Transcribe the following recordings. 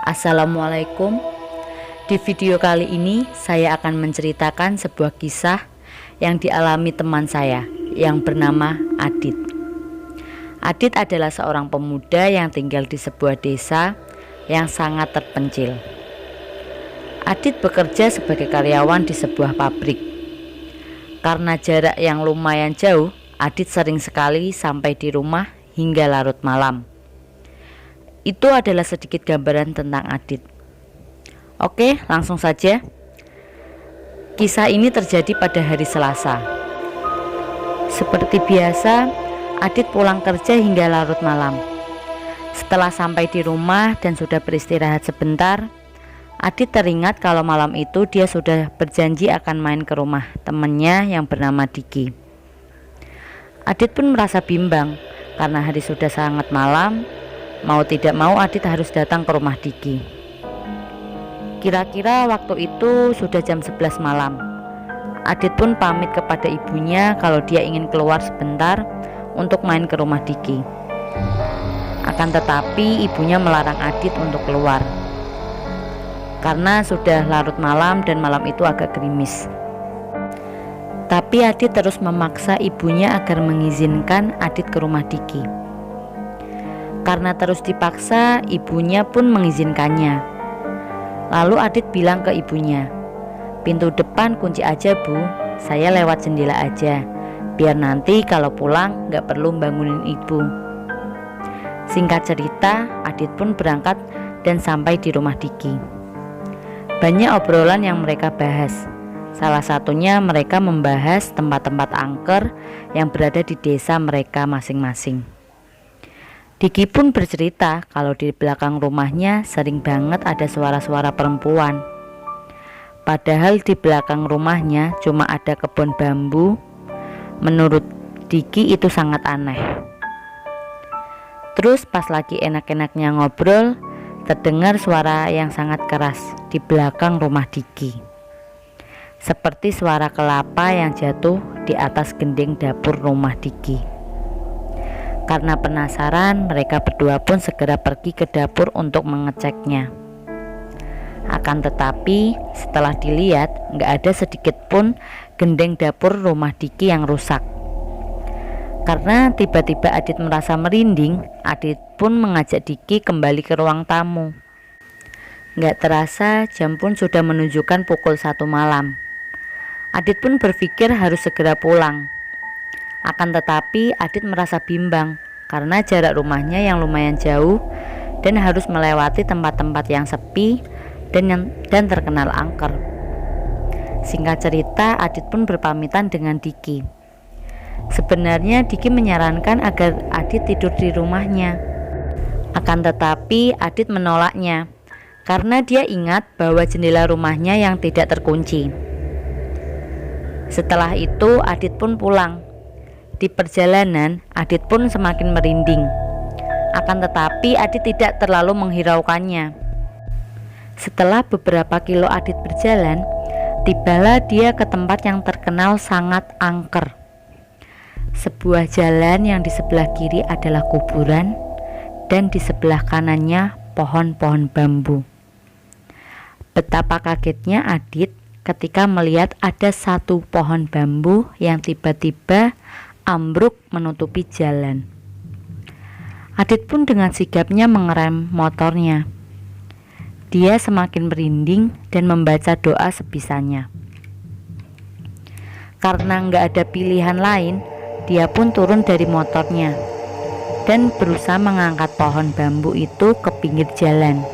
Assalamualaikum. Di video kali ini saya akan menceritakan sebuah kisah yang dialami teman saya yang bernama Adit. Adit adalah seorang pemuda yang tinggal di sebuah desa yang sangat terpencil. Adit bekerja sebagai karyawan di sebuah pabrik. Karena jarak yang lumayan jauh, Adit sering sekali sampai di rumah hingga larut malam. Itu adalah sedikit gambaran tentang Adit. Oke, langsung saja. Kisah ini terjadi pada hari Selasa. Seperti biasa, Adit pulang kerja hingga larut malam. Setelah sampai di rumah dan sudah beristirahat sebentar, Adit teringat kalau malam itu dia sudah berjanji akan main ke rumah temannya yang bernama Diki. Adit pun merasa bimbang karena hari sudah sangat malam. Mau tidak mau Adit harus datang ke rumah Diki. Kira-kira waktu itu sudah jam 11 malam. Adit pun pamit kepada ibunya kalau dia ingin keluar sebentar untuk main ke rumah Diki. Akan tetapi ibunya melarang Adit untuk keluar karena sudah larut malam dan malam itu agak gerimis. Tapi Adit terus memaksa ibunya agar mengizinkan Adit ke rumah Diki. Karena terus dipaksa, ibunya pun mengizinkannya. Lalu Adit bilang ke ibunya, "Pintu depan kunci aja Bu, saya lewat jendela aja, biar nanti kalau pulang gak perlu bangunin ibu." Singkat cerita, Adit pun berangkat dan sampai di rumah Diki. Banyak obrolan yang mereka bahas. Salah satunya mereka membahas tempat-tempat angker yang berada di desa mereka masing-masing. Diki pun bercerita kalau di belakang rumahnya sering banget ada suara-suara perempuan. Padahal di belakang rumahnya cuma ada kebun bambu. Menurut Diki itu sangat aneh. Terus pas lagi enak-enaknya ngobrol, terdengar suara yang sangat keras di belakang rumah Diki. Seperti suara kelapa yang jatuh di atas gending dapur rumah Diki. Karena penasaran, mereka berdua pun segera pergi ke dapur untuk mengeceknya. Akan tetapi setelah dilihat, nggak ada sedikit pun gendeng dapur rumah Diki yang rusak. Karena tiba-tiba Adit merasa merinding, Adit pun mengajak Diki kembali ke ruang tamu. Nggak terasa jam pun sudah menunjukkan pukul 1 malam. Adit pun berpikir harus segera pulang. Akan tetapi Adit merasa bimbang karena jarak rumahnya yang lumayan jauh dan harus melewati tempat-tempat yang sepi dan terkenal angker. Singkat cerita, Adit pun berpamitan dengan Diki. Sebenarnya Diki menyarankan agar Adit tidur di rumahnya. Akan tetapi Adit menolaknya karena dia ingat bahwa jendela rumahnya yang tidak terkunci. Setelah itu Adit pun pulang. Di perjalanan, Adit pun semakin merinding. Akan tetapi Adit tidak terlalu menghiraukannya. Setelah beberapa kilo Adit berjalan, tibalah dia ke tempat yang terkenal sangat angker. Sebuah jalan yang di sebelah kiri adalah kuburan dan di sebelah kanannya pohon-pohon bambu. Betapa kagetnya Adit ketika melihat ada satu pohon bambu yang tiba-tiba ambruk menutupi jalan. Adit pun dengan sigapnya mengerem motornya. Dia semakin merinding dan membaca doa sebisanya. Karena nggak ada pilihan lain, dia pun turun dari motornya dan berusaha mengangkat pohon bambu itu ke pinggir jalan.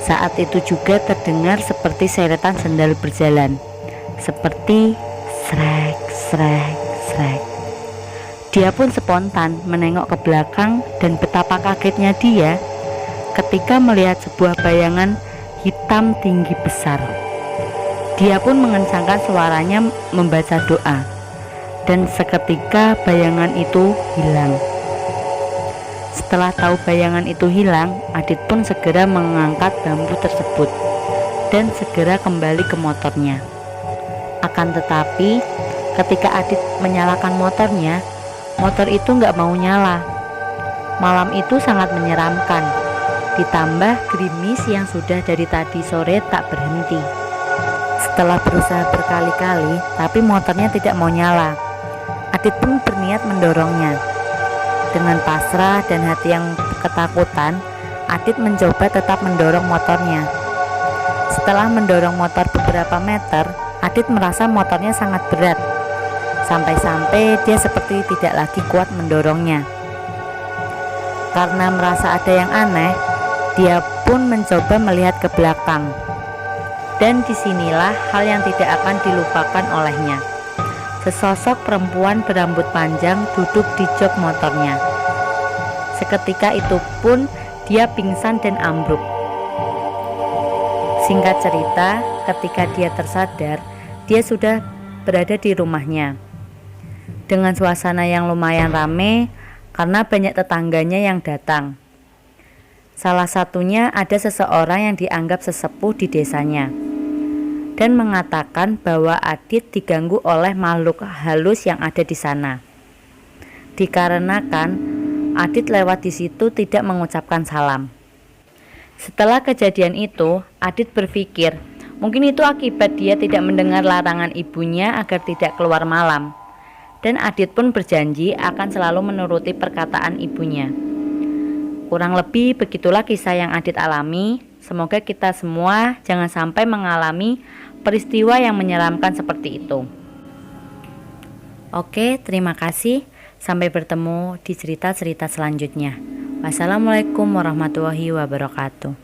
Saat itu juga terdengar seperti seretan sendal berjalan, seperti srek, srek, srek. Dia pun spontan menengok ke belakang dan betapa kagetnya dia ketika melihat sebuah bayangan hitam tinggi besar. Dia pun mengencangkan suaranya membaca doa dan seketika bayangan itu hilang. Setelah tahu bayangan itu hilang, Adit pun segera mengangkat bambu tersebut dan segera kembali ke motornya. Akan tetapi ketika Adit menyalakan motornya, motor itu nggak mau nyala. Malam itu sangat menyeramkan. ditambah gerimis yang sudah dari tadi sore tak berhenti. Setelah berusaha berkali-kali, tapi motornya tidak mau nyala. Adit pun berniat mendorongnya. Dengan pasrah dan hati yang ketakutan, Adit mencoba tetap mendorong motornya. Setelah mendorong motor beberapa meter, Adit merasa motornya sangat berat. Sampai-sampai dia seperti tidak lagi kuat mendorongnya. Karena merasa ada yang aneh, dia pun mencoba melihat ke belakang. Dan disinilah hal yang tidak akan dilupakan olehnya. Sesosok perempuan berambut panjang duduk di jok motornya. Seketika itu pun dia pingsan dan ambruk. Singkat cerita, ketika dia tersadar, dia sudah berada di rumahnya. Dengan suasana yang lumayan ramai karena banyak tetangganya yang datang. Salah satunya ada seseorang yang dianggap sesepuh di desanya dan mengatakan bahwa Adit diganggu oleh makhluk halus yang ada di sana. Dikarenakan Adit lewat di situ tidak mengucapkan salam. Setelah kejadian itu, Adit berpikir mungkin itu akibat dia tidak mendengar larangan ibunya agar tidak keluar malam. Dan Adit pun berjanji akan selalu menuruti perkataan ibunya. Kurang lebih begitulah kisah yang Adit alami. Semoga kita semua jangan sampai mengalami peristiwa yang menyeramkan seperti itu. Oke, terima kasih. Sampai bertemu di cerita-cerita selanjutnya. Wassalamualaikum warahmatullahi wabarakatuh.